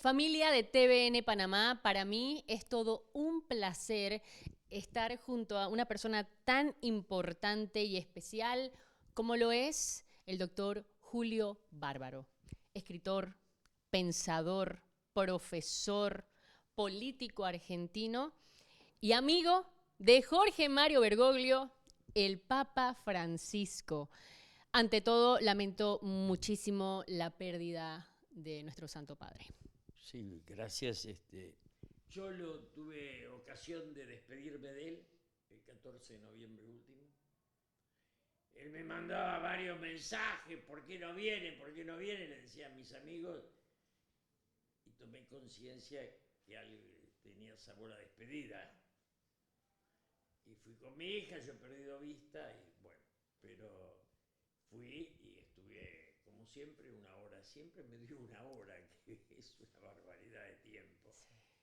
Familia de TVN Panamá, para mí es todo un placer estar junto a una persona tan importante y especial como lo es el doctor Julio Bárbaro, escritor, pensador, profesor, político argentino y amigo de Jorge Mario Bergoglio, el Papa Francisco. Ante todo, lamento muchísimo la pérdida de nuestro Santo Padre. Sí, gracias. Yo tuve ocasión de despedirme de él el 14 de noviembre último. Él me mandaba varios mensajes, ¿por qué no viene? ¿Por qué no viene? Le decían mis amigos y tomé conciencia que algo tenía sabor a despedida. Y fui con mi hija, yo he perdido vista y bueno, pero fui y estuve como siempre una hora, siempre me dio una hora, que es una barbaridad de tiempo.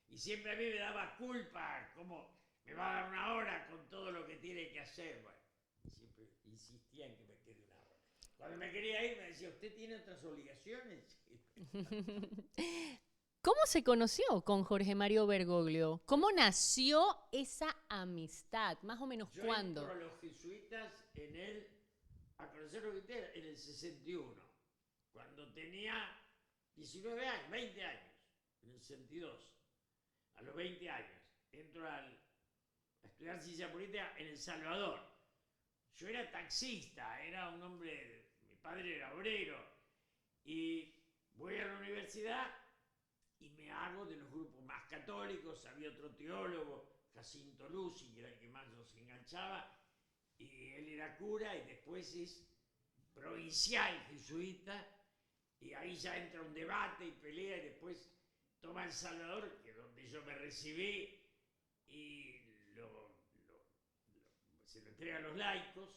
Y siempre a mí me daba culpa, como me va a dar una hora con todo lo que tiene que hacer. Bueno, y siempre insistía en que me quede una hora. Cuando me quería ir me decía, ¿usted tiene otras obligaciones? ¿Cómo se conoció con Jorge Mario Bergoglio? ¿Cómo nació esa amistad? Más o menos Yo entro cuándo. a los jesuitas a conocer los jesuitas en el 61, cuando tenía 19 años, 20 años, en el 62. A los 20 años entro a estudiar ciencia política en El Salvador. Yo era taxista, era un hombre, mi padre era obrero, y voy a la universidad y me hago de los grupos más católicos. Había otro teólogo, Jacinto Lucy, que era el que más nos enganchaba, y él era cura y después es provincial jesuita, y ahí ya entra un debate y pelea, y después toma El Salvador, que es donde yo me recibí, y se lo entrega a los laicos,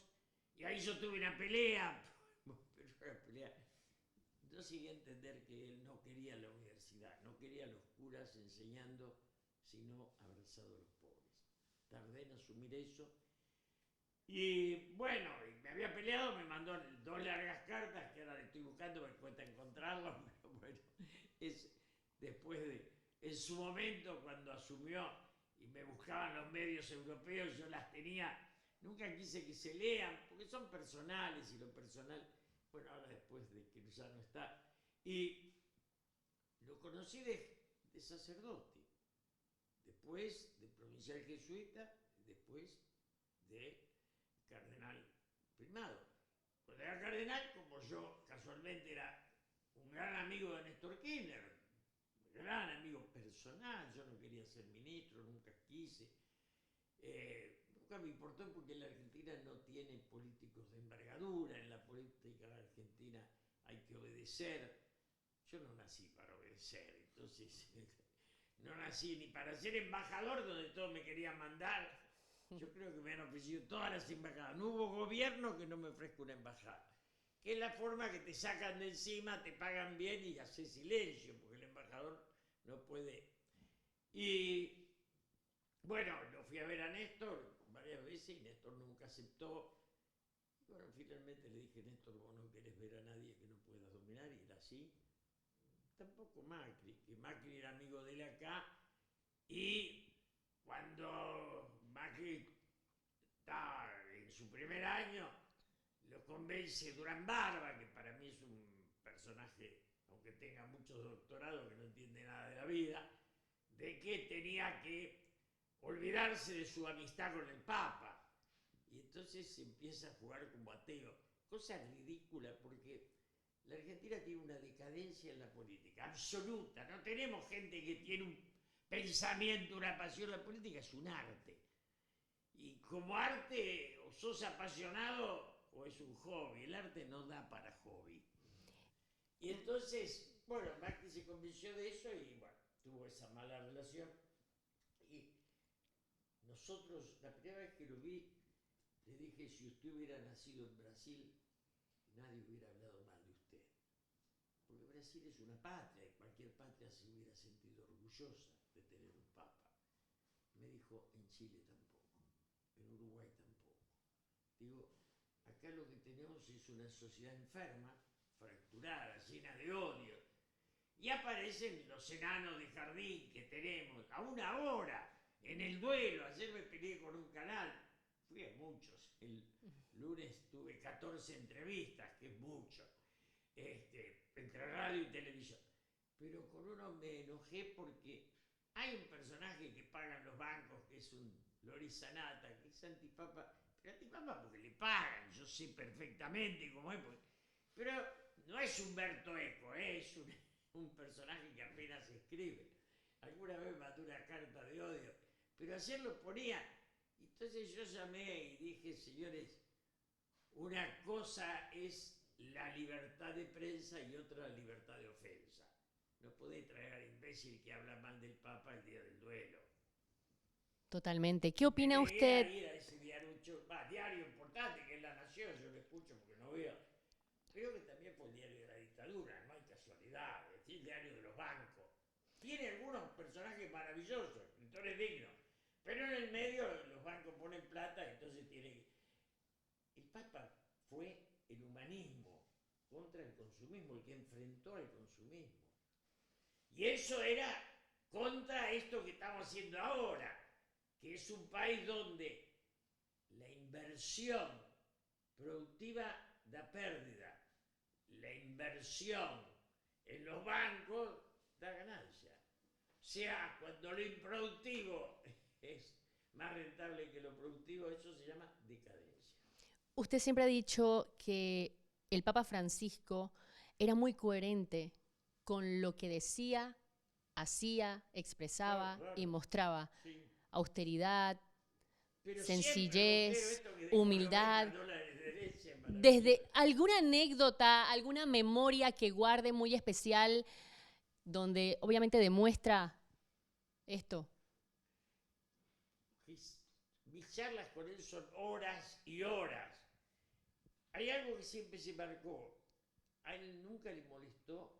y ahí yo tuve una pelea, pero una pelea. Yo llegué a entender que él no quería la universidad, no quería a los curas enseñando, sino abrazado a los pobres. Tardé en asumir eso. Y bueno, me había peleado, me mandó dos largas cartas, que ahora le estoy buscando, me cuesta encontrarlas, pero bueno, es después de, en su momento, cuando asumió y me buscaban los medios europeos, yo las tenía, nunca quise que se lean, porque son personales y lo personal, bueno, ahora después de que ya no está. Y lo conocí de sacerdote, después de provincial jesuita, después de cardenal primado. Cuando era cardenal, como yo casualmente era un gran amigo de Néstor Kirchner, gran amigo personal, yo no quería ser ministro, nunca quise. Nunca me importó porque la Argentina no tiene políticos de envergadura, en la política argentina hay que obedecer. Yo no nací para obedecer, entonces no nací ni para ser embajador donde todos me querían mandar. Yo creo que me han ofrecido todas las embajadas. No hubo gobierno que no me ofrezca una embajada. Que es la forma que te sacan de encima, te pagan bien y haces silencio, porque el embajador no puede. Y bueno, lo fui a ver a Néstor varias veces y Néstor nunca aceptó. Y bueno, finalmente le dije, Néstor, vos no querés ver a nadie que no puedas dominar, y era así. Tampoco Macri, que Macri era amigo de él acá, y cuando Macri está en su primer año, lo convence Durán Barba, que para mí es un personaje, aunque tenga muchos doctorados, que no entiende nada de la vida, de que tenía que olvidarse de su amistad con el Papa. Y entonces se empieza a jugar como ateo. Cosa ridícula, porque la Argentina tiene una decadencia en la política, absoluta. No tenemos gente que tiene un pensamiento, una pasión. La política es un arte. Y como arte, o sos apasionado o es un hobby. El arte no da para hobby. Y entonces, bueno, Macri se convenció de eso y bueno, tuvo esa mala relación. Y nosotros, la primera vez que lo vi, le dije, si usted hubiera nacido en Brasil, nadie hubiera hablado mal de usted. Porque Brasil es una patria y cualquier patria se hubiera sentido orgullosa de tener un papa. Me dijo, en Chile tampoco, en Uruguay tampoco. Digo, acá lo que tenemos es una sociedad enferma, fracturada, llena de odio. Y aparecen los enanos de jardín que tenemos a una hora en el duelo. Ayer me peleé con un canal, fui a muchos. El lunes tuve 14 entrevistas, que es mucho, entre radio y televisión. Pero con uno me enojé porque hay un personaje que pagan los bancos, que es un Loris Sanata, que es antipapa, pero antipapa porque le pagan, yo sé perfectamente cómo es, pero no es Humberto Eco, es un personaje que apenas escribe. Alguna vez mandó una carta de odio, pero ayer lo ponía. Entonces yo llamé y dije, señores, una cosa es la libertad de prensa y otra la libertad de ofensa. No podés traer al imbécil que habla mal del Papa el día del duelo. Totalmente. ¿Qué Me opina negué a usted? ir a ese diario importante que es La Nación, yo lo escucho porque no veo. Creo que también fue el diario de la dictadura, no hay casualidad, es el diario de los bancos. Tiene algunos personajes maravillosos, escritores dignos, pero en el medio los bancos ponen plata, entonces tiene que... El Papa fue el humanismo contra el consumismo, el que enfrentó al consumismo. Y eso era contra esto que estamos haciendo ahora, que es un país donde la inversión productiva da pérdida, la inversión en los bancos da ganancia. O sea, cuando lo improductivo es más rentable que lo productivo, eso se llama decadencia. Usted siempre ha dicho que el Papa Francisco era muy coherente con lo que decía, hacía, Claro, expresaba y claro, mostraba. sí. Austeridad, Pero siempre reitero sencillez, esto que dijo humildad. $90 de herencia en Maravilloso. Desde alguna anécdota, alguna memoria que guarde muy especial, donde obviamente demuestra esto. Mis charlas con él son horas y horas. Hay algo que siempre se marcó. A él nunca le molestó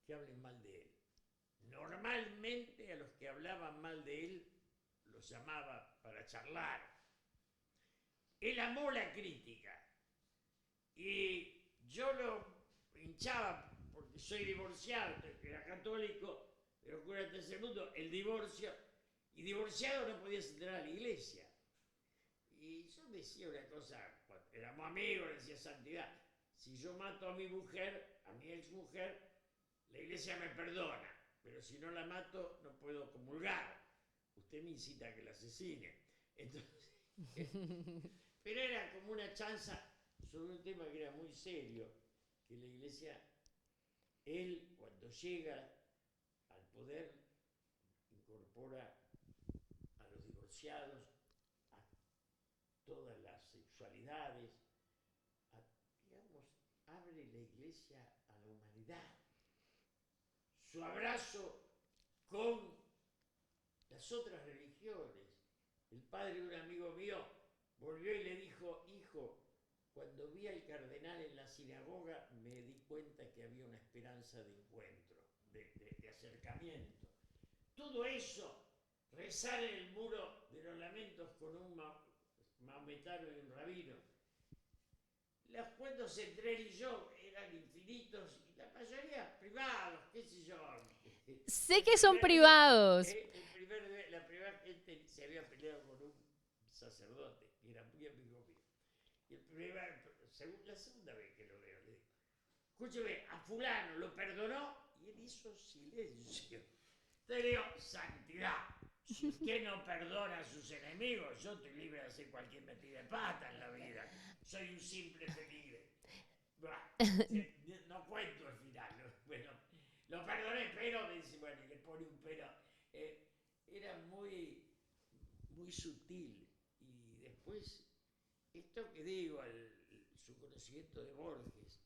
que hablen mal de él. Normalmente a los que hablaban mal de él los llamaba para charlar. Él amó la crítica. Y yo lo hinchaba porque soy divorciado, era católico, pero cura del tercer mundo, el divorcio, y divorciado no podías entrar a la iglesia. Y yo decía una cosa, cuando éramos amigos, decía santidad, si yo mato a mi mujer, a mi ex mujer, la iglesia me perdona, pero si no la mato no puedo comulgar. Usted me incita a que la asesine. Entonces, pero era como una chanza sobre un tema que era muy serio, que la iglesia, él cuando llega al poder, incorpora a los divorciados, a todas las sexualidades, digamos, abre la iglesia a la humanidad. Su abrazo con las otras religiones. El padre de un amigo mío volvió y le dijo, hijo, cuando vi al cardenal en la sinagoga me di cuenta que había una esperanza de encuentro, de acercamiento. Todo eso, rezar en el muro de los lamentos con un maometano y un rabino. Los cuentos entre él y yo eran infinitos y la mayoría privados, qué sé yo. Sé que son privados. La primera gente se había peleado con un sacerdote, que era muy amigo mío. Y la segunda vez que lo veo, le digo, escúcheme, a fulano lo perdonó y él hizo silencio. Entonces le digo, santidad, si usted no perdona a sus enemigos, yo estoy libre de hacer cualquier metida de pata en la vida. Soy un simple peligre. No cuento el final. Bueno, lo perdoné, pero me dice, bueno, y le pone un pero. Era muy, muy sutil. Y después, esto que digo, su conocimiento de Borges,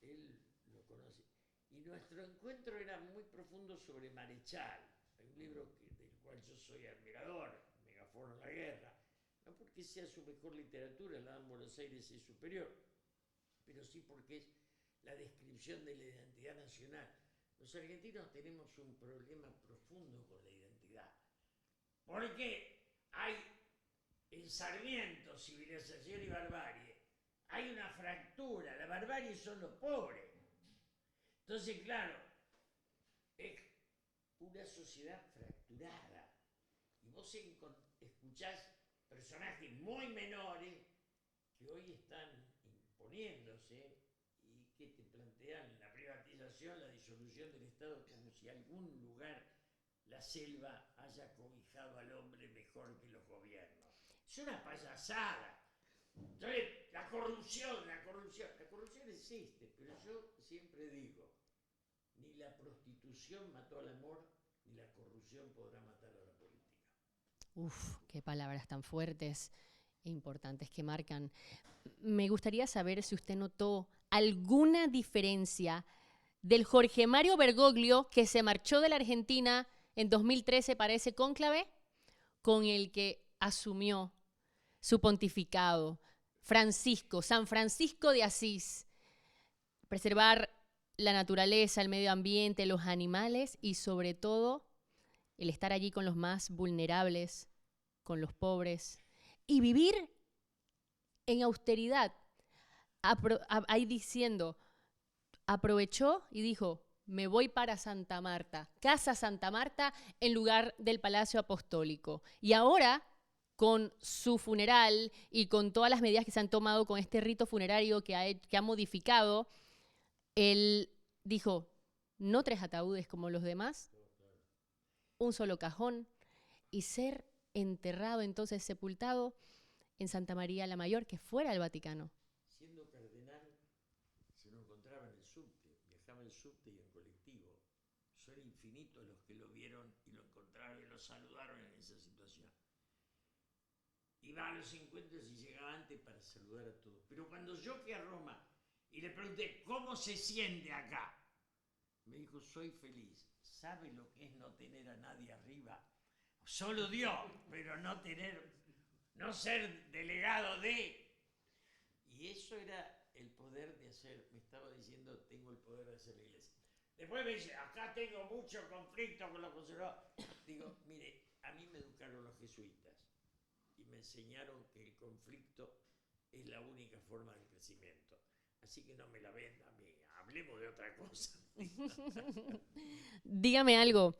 él lo conoce. Y nuestro encuentro era muy profundo sobre Marechal. Hay un libro del cual yo soy admirador, Megáfono en la guerra. No porque sea su mejor literatura, la en Buenos Aires es superior, pero sí porque es la descripción de la identidad nacional. Los argentinos tenemos un problema profundo con la identidad. Porque hay en Sarmiento, civilización y barbarie, hay una fractura. La barbarie son los pobres. Entonces, claro, es una sociedad fracturada. Y vos escuchás personajes muy menores que hoy están imponiéndose y que te plantean la privatización, la disolución del Estado, como si algún lugar la selva haya cobijado al hombre mejor que los gobiernos. Es una payasada. Entonces, la corrupción existe, pero yo siempre digo, ni la prostitución mató al amor, ni la corrupción podrá matar a la política. Uf, qué palabras tan fuertes e importantes que marcan. Me gustaría saber si usted notó alguna diferencia del Jorge Mario Bergoglio que se marchó de la Argentina en 2013 para ese cónclave con el que asumió su pontificado, San Francisco de Asís. Preservar la naturaleza, el medio ambiente, los animales y sobre todo el estar allí con los más vulnerables, con los pobres y vivir en austeridad. Ahí diciendo, aprovechó y dijo, me voy para Santa Marta, Casa Santa Marta en lugar del Palacio Apostólico. Y ahora, con su funeral y con todas las medidas que se han tomado con este rito funerario que ha modificado, él dijo, no 3 ataúdes como los demás, un solo cajón y ser enterrado, entonces sepultado en Santa María la Mayor, que fuera el Vaticano. Siendo cardenal, se lo encontraba en el subte, viajaba en subte y en colectivo. Son infinitos los que lo vieron y lo encontraron y lo saludaron en esa situación. Iba a los encuentros y llegaba antes para saludar a todos. Pero cuando yo fui a Roma y le pregunté, ¿cómo se siente acá? Me dijo, soy feliz. ¿Sabe lo que es no tener a nadie arriba? Solo Dios, pero no ser delegado de. Y eso era el poder de hacer, me estaba diciendo, tengo el poder de hacer la iglesia. Después me dice, acá tengo mucho conflicto con los conservadores. Digo, mire, a mí me educaron los jesuitas y me enseñaron que el conflicto es la única forma de crecimiento. Así que no me la venda a mí, hablemos de otra cosa. Dígame algo,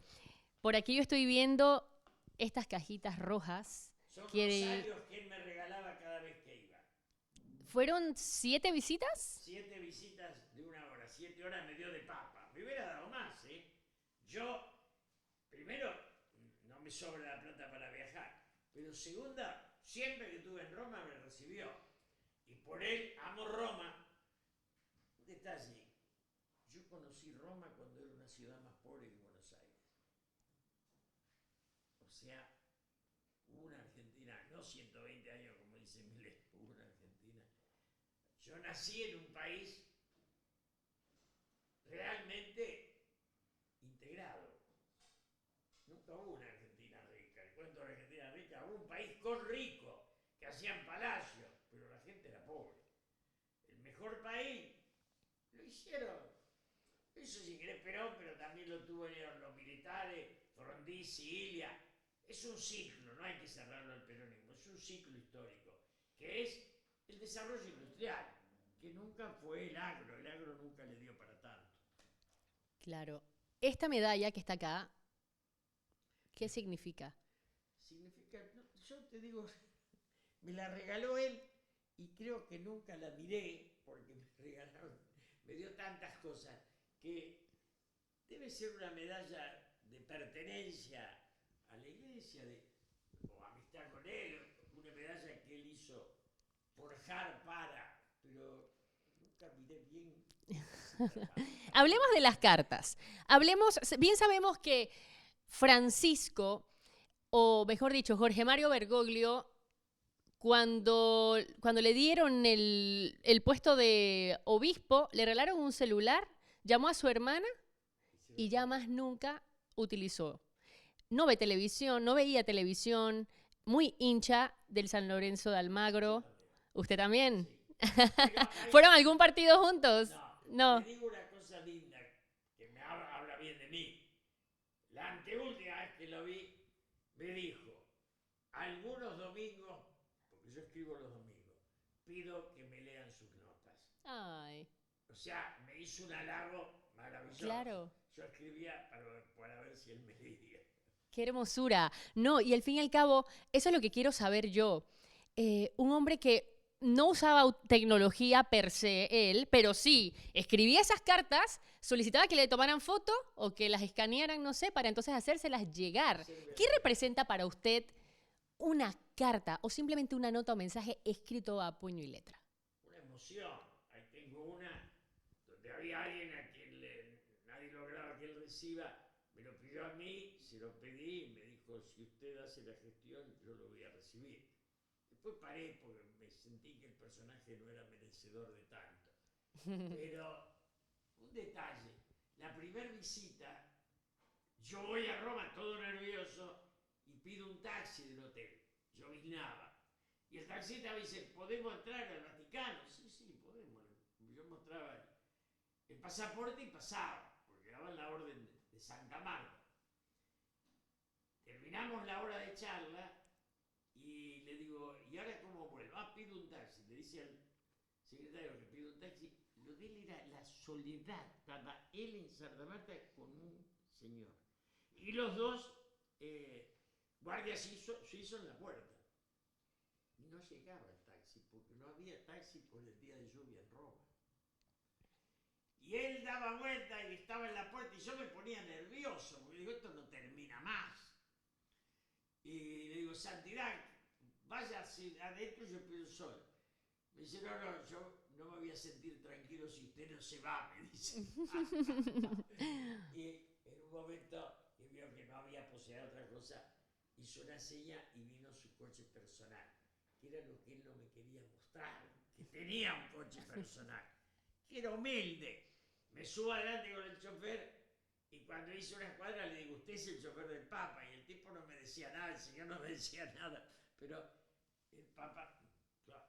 por aquí yo estoy viendo estas cajitas rojas. Son rosarios que él me regalaba cada vez que iba. ¿Fueron 7 visitas? 7 visitas de 1 hora, 7 horas me dio de papa. Me hubiera dado más, ¿eh? Yo, primero, no me sobra la plata para viajar, pero segunda, siempre que estuve en Roma me recibió. Y por él amo Roma. Un detalle, yo conocí Roma cuando era una ciudad más pobre que Buenos Aires. O sea, hubo una Argentina, no 120 años como dice Milei, hubo una Argentina. Yo nací en un país realmente integrado. Nunca hubo una Argentina rica. El cuento de la Argentina rica, hubo un país con ricos que hacían palacios, pero la gente era pobre. El mejor país lo hicieron. Eso sin querer Perón, pero también lo tuvieron los militares, Frondizi, Ilia. Es un ciclo, no hay que cerrarlo al peronismo, es un ciclo histórico, que es el desarrollo industrial, que nunca fue el agro nunca le dio para tanto. Claro. Esta medalla que está acá, ¿qué significa? Significa, yo te digo, me la regaló él y creo que nunca la miré porque me regalaron, me dio tantas cosas que debe ser una medalla de pertenencia a la iglesia o amistad con él, una medalla que él hizo forjar para, pero nunca miré bien. Hablemos de las cartas. Bien sabemos que Francisco, o mejor dicho, Jorge Mario Bergoglio, cuando le dieron el puesto de obispo, le regalaron un celular, llamó a su hermana y ya más nunca utilizó. No ve televisión, no veía televisión, muy hincha del San Lorenzo de Almagro. ¿Usted también? Sí. ¿Fueron a algún partido juntos? No. Te digo una cosa linda que me habla bien de mí. La anteúltima vez que lo vi, me dijo, algunos domingos, porque yo escribo los domingos, pido que me lean sus notas. Ay. O sea, me hizo un halago, maravilloso. Claro. Yo escribía para ver si él me leía. Qué hermosura. No, y al fin y al cabo, eso es lo que quiero saber yo. Un hombre que no usaba tecnología per se, él, pero sí escribía esas cartas, solicitaba que le tomaran foto o que las escanearan, no sé, para entonces hacérselas llegar. ¿Qué representa para usted una carta o simplemente una nota o mensaje escrito a puño y letra? Una emoción. Ahí tengo una donde había alguien a quien nadie lograba que él reciba. Me lo pidió a mí, se lo pedí y me dijo, si usted hace la gestión, yo lo voy a recibir. Después paré porque me sentí que el personaje no era merecedor de tanto. Pero un detalle, la primera visita, yo voy a Roma todo nervioso y pido un taxi del hotel. Lloviznaba. Y el taxista me dice, ¿podemos entrar al Vaticano? Sí, sí, podemos. Yo mostraba el pasaporte y pasaba, porque daban la orden de Santa Marta. Terminamos la hora de charla y le digo, ¿y ahora cómo vuelvo? Ah, pido un taxi. Le dice al secretario que pido un taxi. Lo de él era la soledad. Estaba él en Santa Marta con un señor. Y los dos guardias suizos en la puerta. Y no llegaba el taxi, porque no había taxi por el día de lluvia en Roma. Y él daba vuelta y estaba en la puerta y yo me ponía nervioso, porque digo, esto no termina más. Y le digo, Santidad, vaya adentro y yo pido solo. Me dice, no, yo no me voy a sentir tranquilo si usted no se va, me dice. Y en un momento, que vio que no había posibilidad de otra cosa, hizo una seña y vino su coche personal, que era lo que él no me quería mostrar, que tenía un coche personal, que era humilde. Me subo adelante con el chofer y cuando hice una cuadra le digo, usted es el chofer del Papa, y el tipo no me decía nada, el señor no me decía nada, pero el Papa, claro,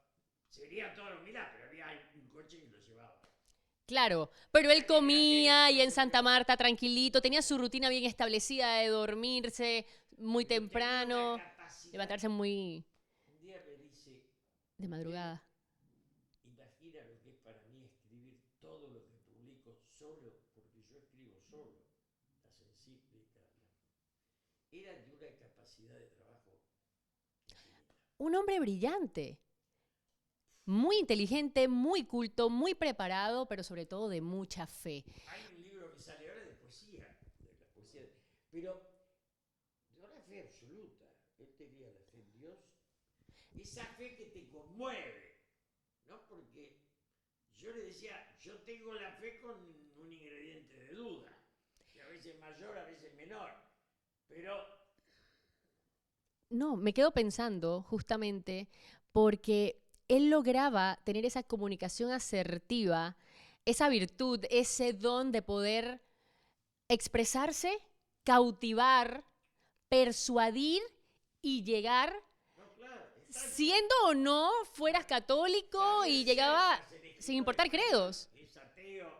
sería toda la humildad, pero había un coche que lo llevaba. Claro, pero él comía y en Santa Marta tranquilito, tenía su rutina bien establecida de dormirse muy Pero tenía una temprano, capacidad. levantarse muy Un día me dice, de usted madrugada. imagina lo que es para mí escribir todo lo que publico solo, porque yo escribo solo, las encíclicas. Era de una capacidad de trabajo infinita. Un hombre brillante, muy inteligente, muy culto, muy preparado, pero sobre todo de mucha fe. Hay un libro que sale ahora de poesía, de las poesías, pero de una fe absoluta. Él tenía la fe en Dios, esa fe que te conmueve, ¿no? Porque yo le decía, yo tengo la fe con un ingrediente de duda, que a veces es mayor, a veces menor, pero No, me quedo pensando justamente porque él lograba tener esa comunicación asertiva, esa virtud, ese don de poder expresarse, cautivar, persuadir y llegar, no, claro, siendo o no fueras católico y Xavier llegaba Cercas, el sin escritor importar español, credos. es ateo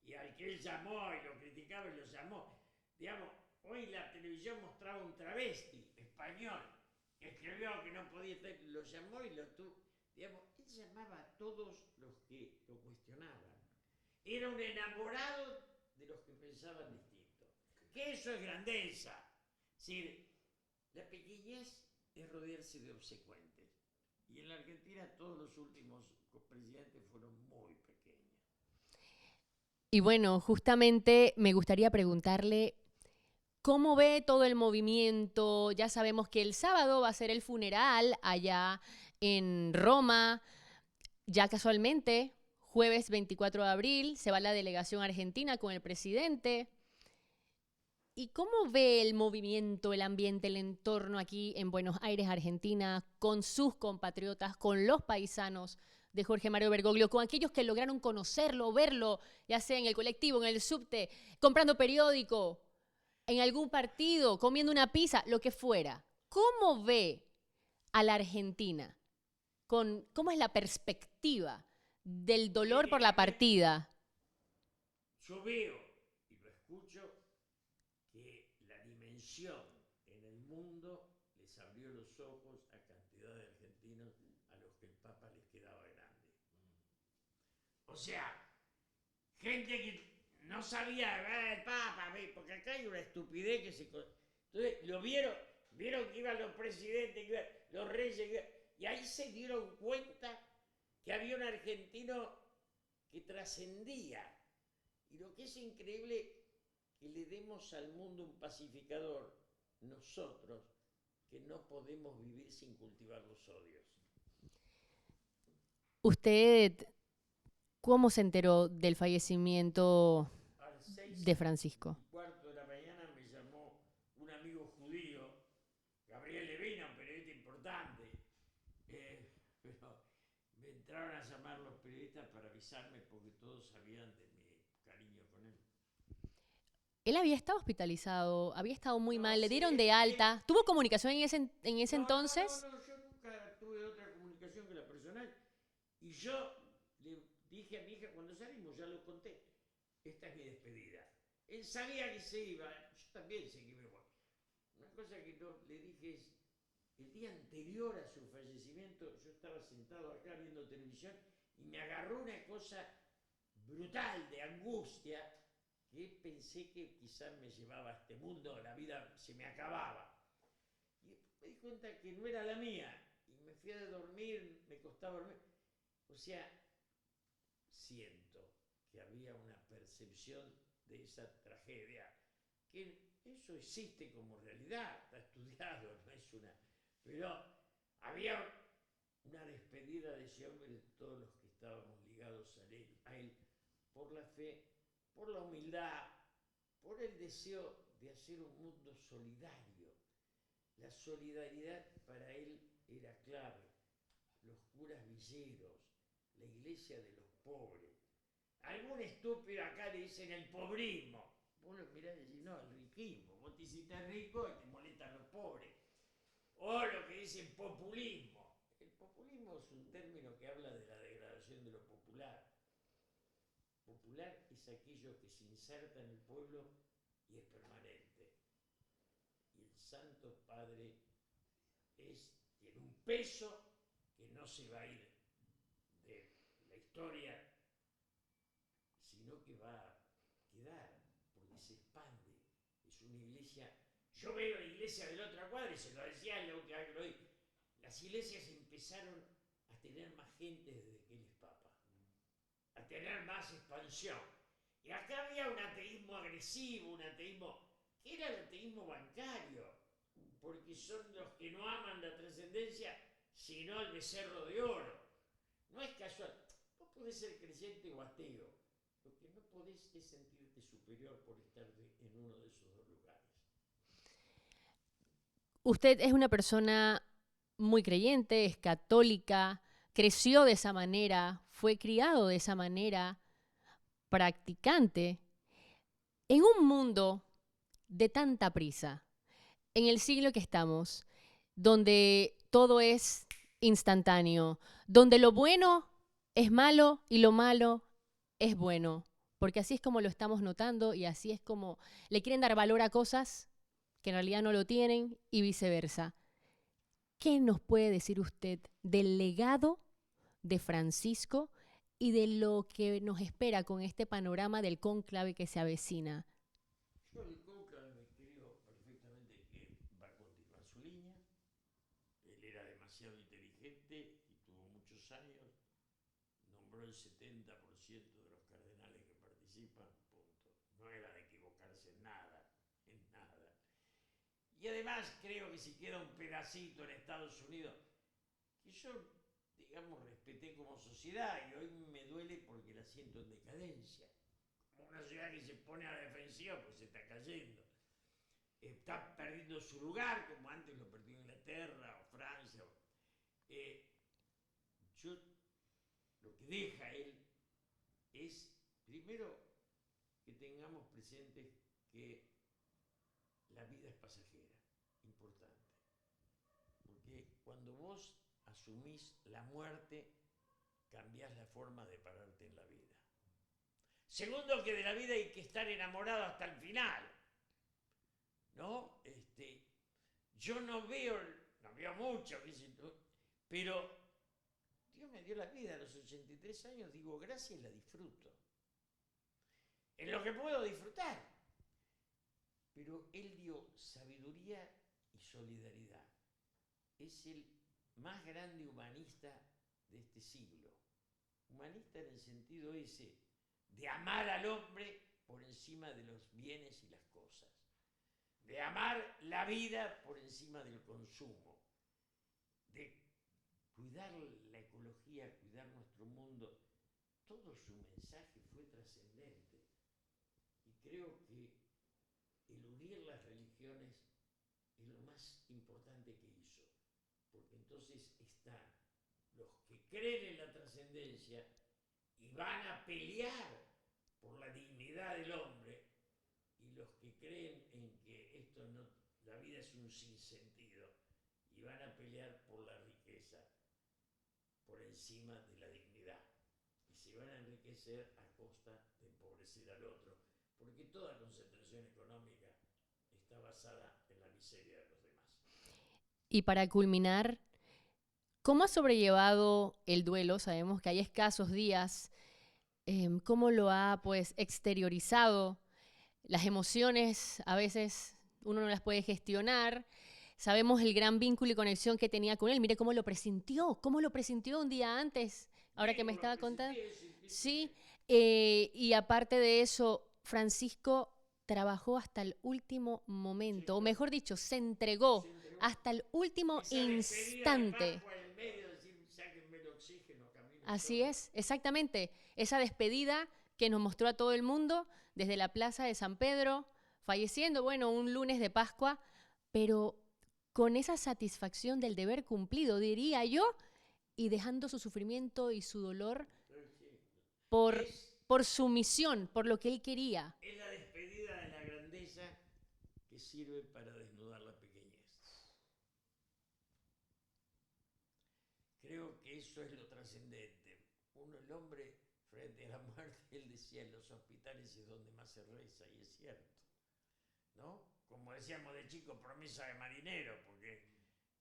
y al que él llamó y lo criticaba y lo llamó. Digamos, hoy la televisión mostraba un travesti español que escribió que no podía estar, lo llamó y lo tuvo. Digamos, él llamaba a todos los que lo cuestionaban. Era un enamorado de los que pensaban distinto. Que eso es grandeza. Es decir, la pequeñez es rodearse de obsecuentes. Y en la Argentina todos los últimos presidentes fueron muy pequeños. Y bueno, justamente me gustaría preguntarle cómo ve todo el movimiento. Ya sabemos que el sábado va a ser el funeral allá en Roma. Ya casualmente, jueves 24 de abril, se va la delegación argentina con el presidente. ¿Y cómo ve el movimiento, el ambiente, el entorno aquí en Buenos Aires, Argentina, con sus compatriotas, con los paisanos de Jorge Mario Bergoglio, con aquellos que lograron conocerlo, verlo, ya sea en el colectivo, en el subte, comprando periódico, en algún partido, comiendo una pizza, lo que fuera? ¿Cómo ve a la Argentina? ¿Cómo es la perspectiva del dolor Tiene por que la ver, partida? yo veo y lo escucho, que la dimensión en el mundo les abrió los ojos a cantidad de argentinos a los que el Papa les quedaba grande. O sea, gente que no sabía, el Papa, porque acá hay una estupidez que se... Entonces, vieron que iban los presidentes, que iban los reyes, y ahí se dieron cuenta que había un argentino que trascendía. Y lo que es increíble, que le demos al mundo un pacificador, nosotros, que no podemos vivir sin cultivar los odios. ¿Usted cómo se enteró del fallecimiento de Francisco? A las 6:15 de la mañana me llamó un amigo judío, Gabriel Levina, un periodista importante. Pero me entraron a llamar los periodistas para avisarme porque todos sabían de mi cariño con él. Él había estado hospitalizado, había estado muy No, mal, le sí, dieron de alta. ¿Tuvo comunicación en ese entonces? No, yo nunca tuve otra comunicación que la personal. Y yo le dije a mi hija, cuando salimos, ya lo conté, esta es mi despedida. Él sabía que se iba, yo también sé que me voy. Una cosa que no le dije es, el día anterior a su fallecimiento, yo estaba sentado acá viendo televisión y me agarró una cosa brutal de angustia, que pensé que quizás me llevaba a este mundo, la vida se me acababa. Y me di cuenta que no era la mía. Y me fui a dormir, me costaba dormir. O sea, siento que había una percepción de esa tragedia, que eso existe como realidad, está estudiado, no es una... Pero había una despedida de ese hombre de todos los que estábamos ligados a él por la fe, por la humildad, por el deseo de hacer un mundo solidario. La solidaridad para él era clave. Los curas villeros, la iglesia de los pobres. Algún estúpido acá le dicen el pobrismo. Vos lo mirás y decís, no, el riquismo. Vos te hiciste rico y te molestan los pobres. O lo que dicen populismo. El populismo es un término que habla de la degradación de lo popular. Popular es aquello que se inserta en el pueblo y es permanente. Y el Santo Padre tiene un peso que no se va a ir de la historia, sino que va a quedar, porque se expande. Es una iglesia. Yo veo la iglesia de la otra cuadra y se lo decía la última vez que lo vi. Las iglesias empezaron a tener más gente desde que él es papa, a tener más expansión. Y acá había un ateísmo agresivo, un ateísmo que era el ateísmo bancario, porque son los que no aman la trascendencia, sino el becerro de oro. No es casual. Vos podés ser creyente o ateo. Lo que no podés es sentirte superior por estar en uno de esos dos lugares. Usted es una persona muy creyente, es católica, creció de esa manera, fue criado de esa manera, practicante. En un mundo de tanta prisa, en el siglo que estamos, donde todo es instantáneo, donde lo bueno es malo y lo malo es bueno, porque así es como lo estamos notando y así es como le quieren dar valor a cosas que en realidad no lo tienen y viceversa. ¿Qué nos puede decir usted del legado de Francisco y de lo que nos espera con este panorama del cónclave que se avecina? Yo el cónclave me creo perfectamente que va a continuar su línea. Él era demasiado inteligente y tuvo muchos años. Nombró el 70% de los cardenales que participan, punto. No era de equivocarse en nada, en nada. Y además creo que si queda un pedacito en Estados Unidos, que yo, digamos, respeté como sociedad y hoy me duele porque la siento en decadencia. Como una sociedad que se pone a la defensiva pues se está cayendo. Está perdiendo su lugar, como antes lo perdió Inglaterra o Francia. Yo, lo que deja él es, primero, que tengamos presente que la vida es pasajera, importante. Porque cuando vos asumís la muerte, cambiás la forma de pararte en la vida. Segundo, que de la vida hay que estar enamorado hasta el final. ¿No? Yo no veo mucho, pero Dios me dio la vida a los 83 años, digo, gracias, la disfruto. en lo que puedo disfrutar. Pero él dio sabiduría y solidaridad. Es el más grande humanista de este siglo. Humanista en el sentido ese, de amar al hombre por encima de los bienes y las cosas. De amar la vida por encima del consumo. De cuidar la ecología, cuidar nuestro mundo. Todo su mensaje fue trascendente. Y creo que el unir las religiones es lo más importante que hizo. Porque entonces están los que creen en la trascendencia y van a pelear por la dignidad del hombre, y los que creen en que esto no, la vida es un sinsentido, y van a pelear por la riqueza por encima de la dignidad. Y se van a enriquecer a costa de empobrecer al otro, porque toda concentración económica está basada en la miseria de los demás. Y para culminar, ¿cómo ha sobrellevado el duelo? Sabemos que hay escasos días. ¿Cómo lo ha pues exteriorizado? Las emociones a veces uno no las puede gestionar. Sabemos el gran vínculo y conexión que tenía con él. Mire cómo lo presintió un día antes, ahora que me estaba contando. Sí, y aparte de eso, Francisco trabajó hasta el último momento, o mejor dicho, se entregó hasta el último instante. Así es, exactamente. Esa despedida que nos mostró a todo el mundo desde la plaza de San Pedro, falleciendo, bueno, un lunes de Pascua, pero con esa satisfacción del deber cumplido, diría yo, y dejando su sufrimiento y su dolor por su misión, por lo que él quería. Es la despedida de la grandeza que sirve para desnudar la pequeñez. Creo que eso es lo trascendente. El hombre, frente a la muerte, él decía, en los hospitales es donde más se reza, y es cierto, ¿no? Como decíamos de chico, promesa de marinero, porque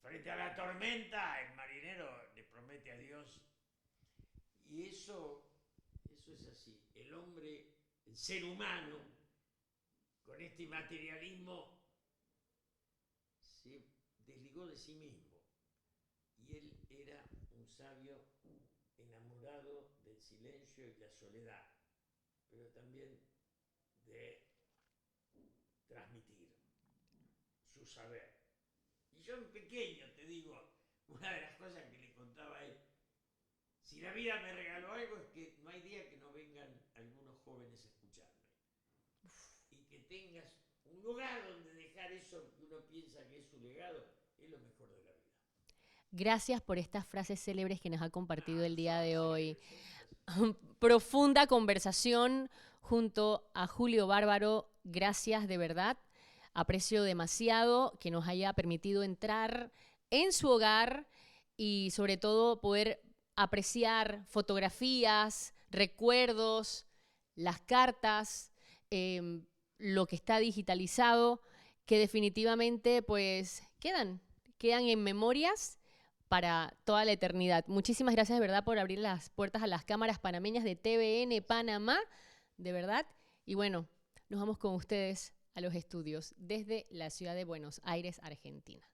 frente a la tormenta, el marinero le promete a Dios. Y eso es así. El hombre, el ser humano, con este materialismo, se desligó de sí mismo. Y él era un sabio enamorado del silencio y la soledad, pero también de transmitir su saber. Y yo en pequeño, te digo, una de las cosas que le contaba a él, si la vida me regaló algo, es que no hay día que no vengan algunos jóvenes a escucharme. Y que tengas un lugar donde dejar eso que uno piensa que es su legado, es lo mejor de la vida. Gracias por estas frases célebres que nos ha compartido el día de hoy. Profunda conversación junto a Julio Bárbaro. Gracias de verdad. Aprecio demasiado que nos haya permitido entrar en su hogar y sobre todo poder apreciar fotografías, recuerdos, las cartas, lo que está digitalizado, que definitivamente pues quedan en memorias para toda la eternidad. Muchísimas gracias de verdad por abrir las puertas a las cámaras panameñas de TVN Panamá, de verdad. Y bueno, nos vamos con ustedes a los estudios desde la ciudad de Buenos Aires, Argentina.